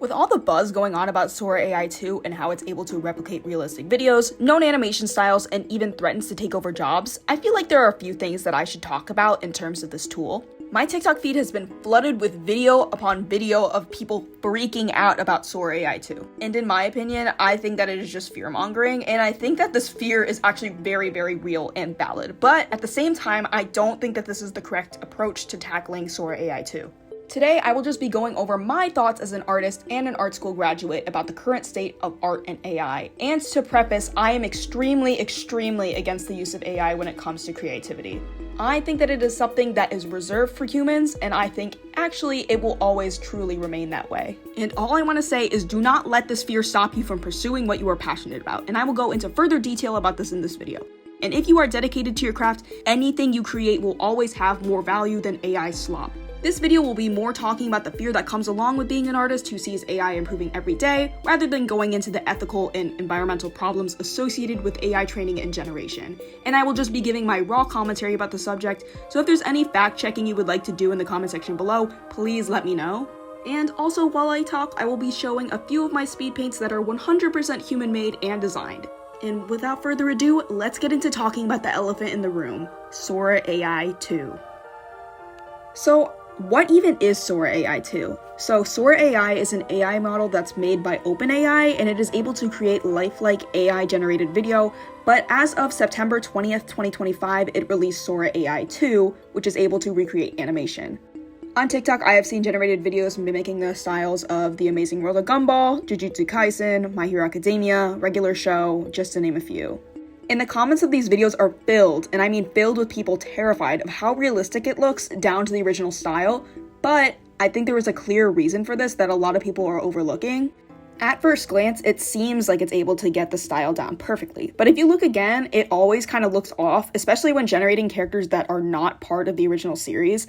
With all the buzz going on about Sora AI 2 and how it's able to replicate realistic videos, known animation styles, and even threatens to take over jobs, I feel like there are a few things that I should talk about in terms of this tool. My TikTok feed has been flooded with video upon video of people freaking out about Sora AI 2. And in my opinion, I think that it is just fear-mongering, and I think that this fear is actually very, very real and valid. But at the same time, I don't think that this is the correct approach to tackling Sora AI 2. Today, I will just be going over my thoughts as an artist and an art school graduate about the current state of art and AI. And to preface, I am extremely against the use of AI when it comes to creativity. I think that it is something that is reserved for humans, and I think actually it will always truly remain that way. And all I want to say is do not let this fear stop you from pursuing what you are passionate about, and I will go into further detail about this in this video. And if you are dedicated to your craft, anything you create will always have more value than AI slop. This video will be more talking about the fear that comes along with being an artist who sees AI improving every day, rather than going into the ethical and environmental problems associated with AI training and generation. And I will just be giving my raw commentary about the subject, so if there's any fact checking you would like to do in the comment section below, please let me know. And also, while I talk, I will be showing a few of my speed paints that are 100% human-made and designed. And without further ado, let's get into talking about the elephant in the room, Sora AI 2. So, what even is Sora AI 2? So Sora AI is an AI model that's made by OpenAI, and it is able to create lifelike AI generated video, but as of September 20th, 2025, it released Sora AI 2, which is able to recreate animation. On TikTok, I have seen generated videos mimicking the styles of The Amazing World of Gumball, Jujutsu Kaisen, My Hero Academia, Regular Show, just to name a few. And the comments of these videos are filled, and I mean filled with people terrified of how realistic it looks down to the original style, but I think there is a clear reason for this that a lot of people are overlooking. At first glance, it seems like it's able to get the style down perfectly, but if you look again, it always kind of looks off, especially when generating characters that are not part of the original series.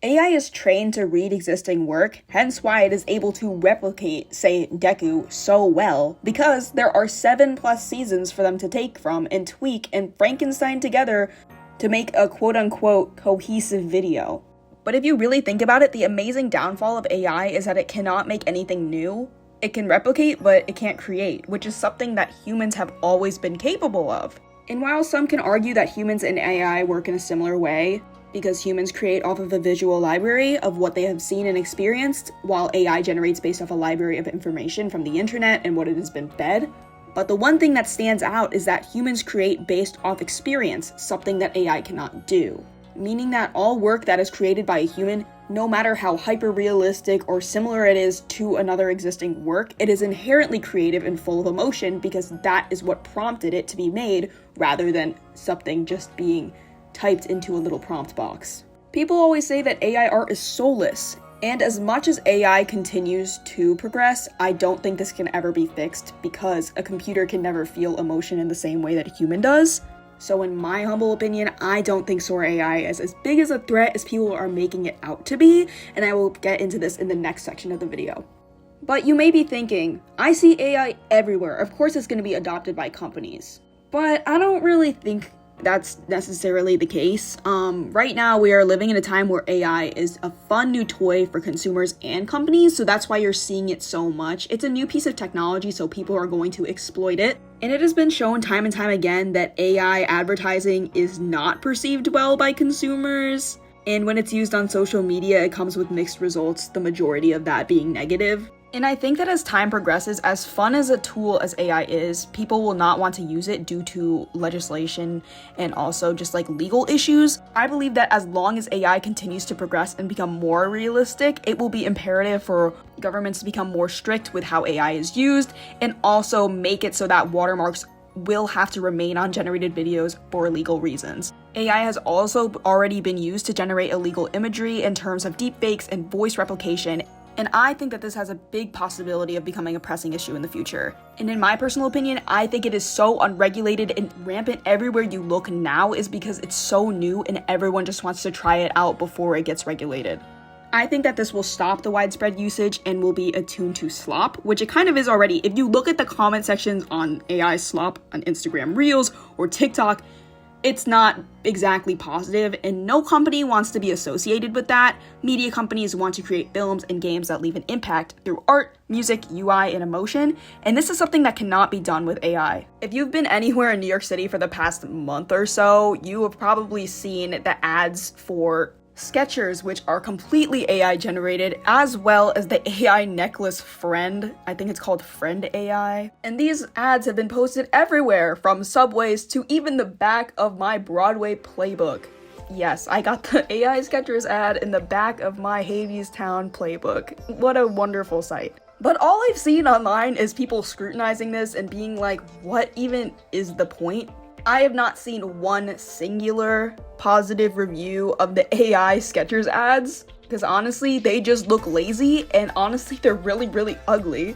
AI is trained to read existing work, hence why it is able to replicate, say, Deku so well, because there are 7+ seasons for them to take from and tweak and Frankenstein together to make a quote-unquote cohesive video. But if you really think about it, the amazing downfall of AI is that it cannot make anything new. It can replicate, but it can't create, which is something that humans have always been capable of. And while some can argue that humans and AI work in a similar way, because humans create off of a visual library of what they have seen and experienced, while AI generates based off a library of information from the internet and what it has been fed. But the one thing that stands out is that humans create based off experience, something that AI cannot do. Meaning that all work that is created by a human, no matter how hyper-realistic or similar it is to another existing work, it is inherently creative and full of emotion because that is what prompted it to be made, rather than something just being typed into a little prompt box. People always say that AI art is soulless, and as much as AI continues to progress, I don't think this can ever be fixed because a computer can never feel emotion in the same way that a human does. So in my humble opinion, I don't think Sora AI is as big as a threat as people are making it out to be, and I will get into this in the next section of the video. But you may be thinking, I see AI everywhere, of course it's going to be adopted by companies. But I don't really think that's necessarily the case. Right now we are living in a time where AI is a fun new toy for consumers and companies, so that's why you're seeing it so much. It's a new piece of technology, so people are going to exploit it. And it has been shown time and time again that AI advertising is not perceived well by consumers. And when it's used on social media, it comes with mixed results, the majority of that being negative. And I think that as time progresses, as fun as a tool as AI is, people will not want to use it due to legislation and also just like legal issues. I believe that as long as AI continues to progress and become more realistic, it will be imperative for governments to become more strict with how AI is used and also make it so that watermarks will have to remain on generated videos for legal reasons. AI has also already been used to generate illegal imagery in terms of deepfakes and voice replication. And I think that this has a big possibility of becoming a pressing issue in the future. And in my personal opinion, I think it is so unregulated and rampant everywhere you look now is because it's so new and everyone just wants to try it out before it gets regulated. I think that this will stop the widespread usage and will be attuned to slop, which it kind of is already. If you look at the comment sections on AI slop on Instagram Reels or TikTok, It's not exactly positive, and no company wants to be associated with that. Media companies want to create films and games that leave an impact through art, music, UI, and emotion, and this is something that cannot be done with AI. If you've been anywhere in New York City for the past month or so, you have probably seen the ads for Skechers, which are completely AI generated, as well as the AI necklace Friend. I think it's called Friend AI. And these ads have been posted everywhere, from subways to even the back of my Broadway playbook. Yes, I got the AI Skechers ad in the back of my Hadestown playbook. What a wonderful sight. But all I've seen online is people scrutinizing this and being like, what even is the point? I have not seen one singular positive review of the AI Skechers ads, because honestly, they just look lazy, and honestly, they're really, really ugly.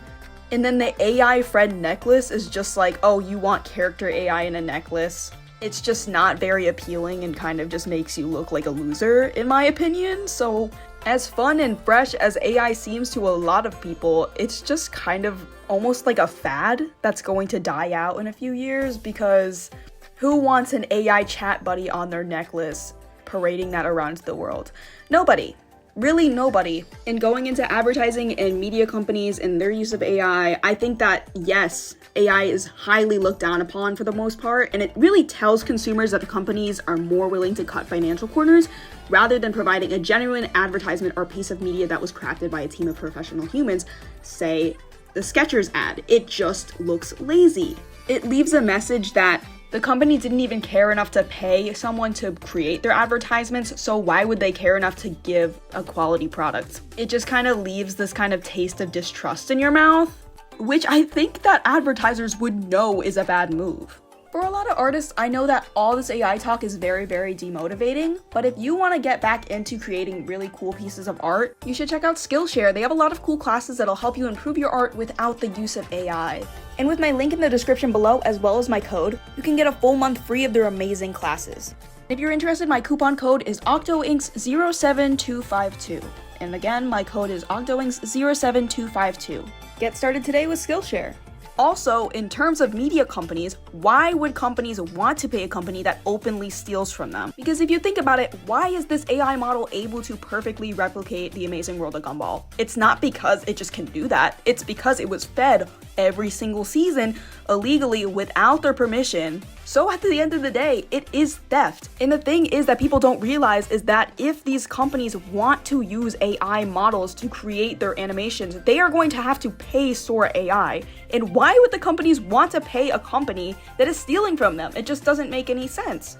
And then the AI friend necklace is just like, oh, you want character AI in a necklace. It's just not very appealing and kind of just makes you look like a loser, in my opinion. So as fun and fresh as AI seems to a lot of people, it's just kind of almost like a fad that's going to die out in a few years, because who wants an AI chat buddy on their necklace, parading that around the world? Nobody. Really nobody. And going into advertising and media companies and their use of AI, I think that, yes, AI is highly looked down upon for the most part, and it really tells consumers that the companies are more willing to cut financial corners rather than providing a genuine advertisement or piece of media that was crafted by a team of professional humans. Say, the Skechers ad. It just looks lazy. It leaves a message that the company didn't even care enough to pay someone to create their advertisements, so why would they care enough to give a quality product? It just kind of leaves this kind of taste of distrust in your mouth, which I think that advertisers would know is a bad move. For a lot of artists, I know that all this AI talk is very, very demotivating, but if you want to get back into creating really cool pieces of art, you should check out Skillshare. They have a lot of cool classes that'll help you improve your art without the use of AI. And with my link in the description below, as well as my code, you can get a full month free of their amazing classes. If you're interested, my coupon code is OctoInks07252. And again, my code is OctoInks07252. Get started today with Skillshare. Also, in terms of media companies, why would companies want to pay a company that openly steals from them? Because if you think about it, why is this AI model able to perfectly replicate The Amazing World of Gumball? It's not because it just can do that. It's because it was fed every single season illegally without their permission. So at the end of the day, it is theft. And the thing is that people don't realize is that if these companies want to use AI models to create their animations, they are going to have to pay Sora AI. And why would the companies want to pay a company that is stealing from them? It just doesn't make any sense.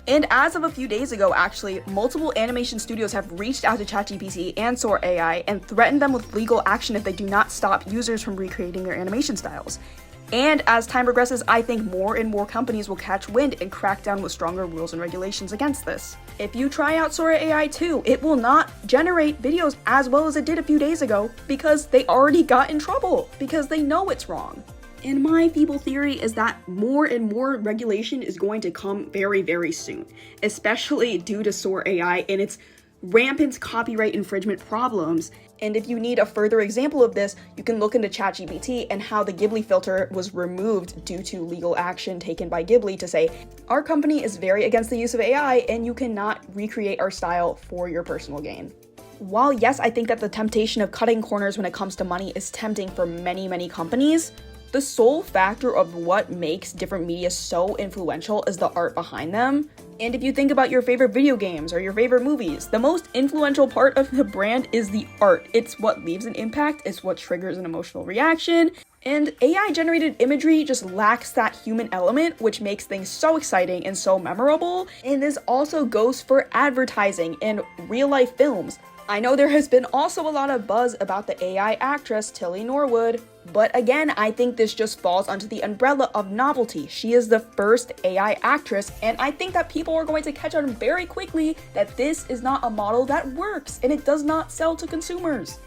And as of a few days ago, actually, multiple animation studios have reached out to ChatGPT and Sora AI and threatened them with legal action if they do not stop users from recreating their animation styles. And as time progresses, I think more and more companies will catch wind and crack down with stronger rules and regulations against this. If you try out Sora AI too, it will not generate videos as well as it did a few days ago because they already got in trouble because they know it's wrong. And my feeble theory is that more and more regulation is going to come very, very soon, especially due to Sora AI and its rampant copyright infringement problems. And if you need a further example of this, you can look into ChatGPT and how the Ghibli filter was removed due to legal action taken by Ghibli to say, our company is very against the use of AI and you cannot recreate our style for your personal gain. While yes, I think that the temptation of cutting corners when it comes to money is tempting for many, many companies, the sole factor of what makes different media so influential is the art behind them. And if you think about your favorite video games or your favorite movies, the most influential part of the brand is the art. It's what leaves an impact, it's what triggers an emotional reaction, and AI-generated imagery just lacks that human element, which makes things so exciting and so memorable. And this also goes for advertising and real-life films. I know there has been also a lot of buzz about the AI actress Tilly Norwood, but again, I think this just falls under the umbrella of novelty. She is the first AI actress, and I think that people are going to catch on very quickly that this is not a model that works, and it does not sell to consumers.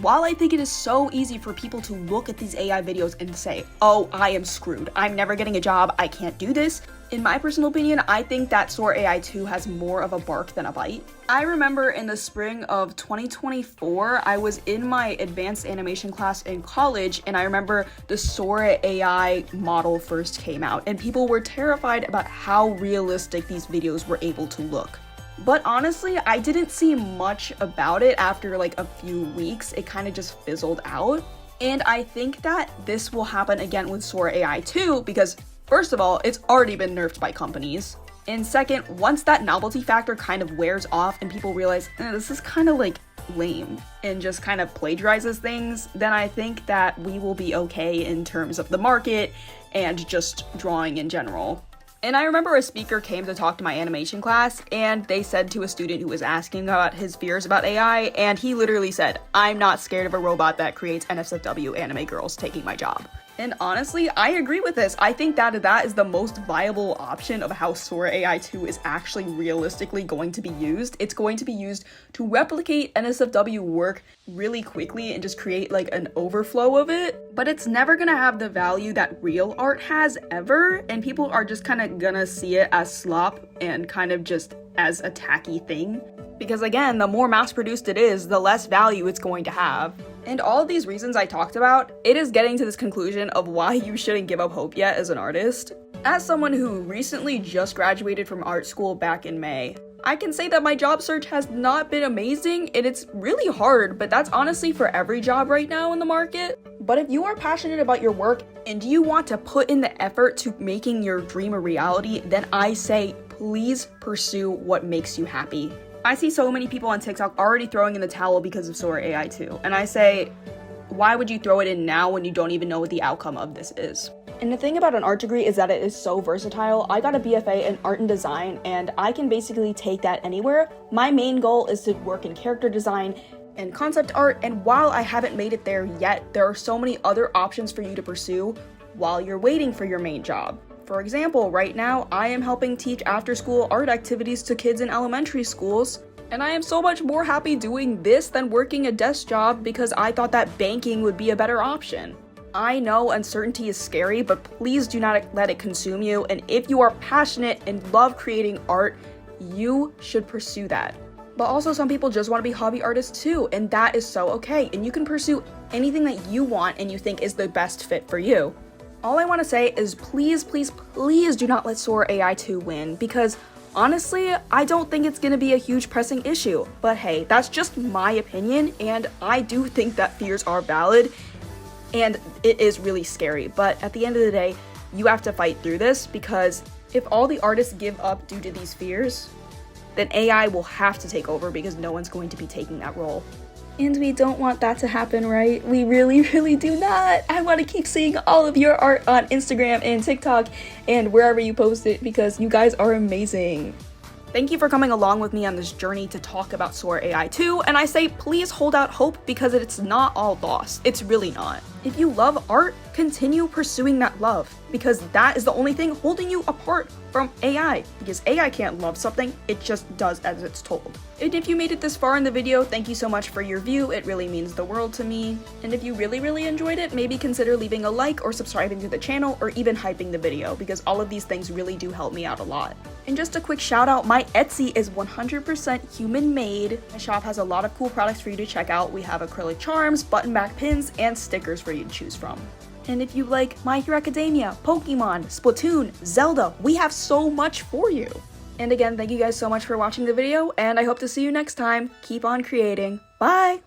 While I think it is so easy for people to look at these AI videos and say, oh, I am screwed, I'm never getting a job, I can't do this, in my personal opinion, I think that Sora AI 2 has more of a bark than a bite. I remember in the spring of 2024, I was in my advanced animation class in college, and I remember the Sora AI model first came out, and people were terrified about how realistic these videos were able to look. But honestly, I didn't see much about it after like a few weeks. It kind of just fizzled out. And I think that this will happen again with Sora AI 2 because, first of all, it's already been nerfed by companies. And second, once that novelty factor kind of wears off and people realize, this is kind of like lame and just kind of plagiarizes things, then I think that we will be okay in terms of the market and just drawing in general. And I remember a speaker came to talk to my animation class, and they said to a student who was asking about his fears about AI, and he literally said, I'm not scared of a robot that creates NSFW anime girls taking my job. And honestly, I agree with this. I think that is the most viable option of how Sora AI 2 is actually realistically going to be used. It's going to be used to replicate NSFW work really quickly and just create like an overflow of it. But it's never gonna have the value that real art has ever. And people are just kind of gonna see it as slop and kind of just as a tacky thing. Because again, the more mass-produced it is, the less value it's going to have. And all of these reasons I talked about, it is getting to this conclusion of why you shouldn't give up hope yet as an artist. As someone who recently just graduated from art school back in May, I can say that my job search has not been amazing, and it's really hard, but that's honestly for every job right now in the market. But if you are passionate about your work and you want to put in the effort to making your dream a reality, then I say please pursue what makes you happy. I see so many people on TikTok already throwing in the towel because of Sora AI 2, and I say, why would you throw it in now when you don't even know what the outcome of this is? And the thing about an art degree is that it is so versatile. I got a BFA in art and design, and I can basically take that anywhere. My main goal is to work in character design and concept art, and while I haven't made it there yet, there are so many other options for you to pursue while you're waiting for your main job. For example, right now, I am helping teach after-school art activities to kids in elementary schools, and I am so much more happy doing this than working a desk job because I thought that banking would be a better option. I know uncertainty is scary, but please do not let it consume you, and if you are passionate and love creating art, you should pursue that. But also, some people just want to be hobby artists too, and that is so okay, and you can pursue anything that you want and you think is the best fit for you. All I want to say is please, please, please do not let Sora AI 2 win, because honestly, I don't think it's going to be a huge pressing issue. But hey, that's just my opinion, and I do think that fears are valid, and it is really scary. But at the end of the day, you have to fight through this, because if all the artists give up due to these fears, then AI will have to take over because no one's going to be taking that role. And we don't want that to happen, right? We really, really do not. I want to keep seeing all of your art on Instagram and TikTok and wherever you post it because you guys are amazing. Thank you for coming along with me on this journey to talk about Sora AI 2, and I say please hold out hope because it's not all lost. It's really not. If you love art, continue pursuing that love because that is the only thing holding you apart from AI, because AI can't love something, it just does as it's told. And if you made it this far in the video, thank you so much for your view, it really means the world to me. And if you really enjoyed it, maybe consider leaving a like or subscribing to the channel or even hyping the video, because all of these things really do help me out a lot. And just a quick shout out, my Etsy is 100% human made. My shop has a lot of cool products for you to check out. We have acrylic charms, button back pins, and stickers for you to choose from. And if you like My Hero Academia, Pokemon, Splatoon, Zelda, we have so much for you. And again, thank you guys so much for watching the video, and I hope to see you next time. Keep on creating. Bye!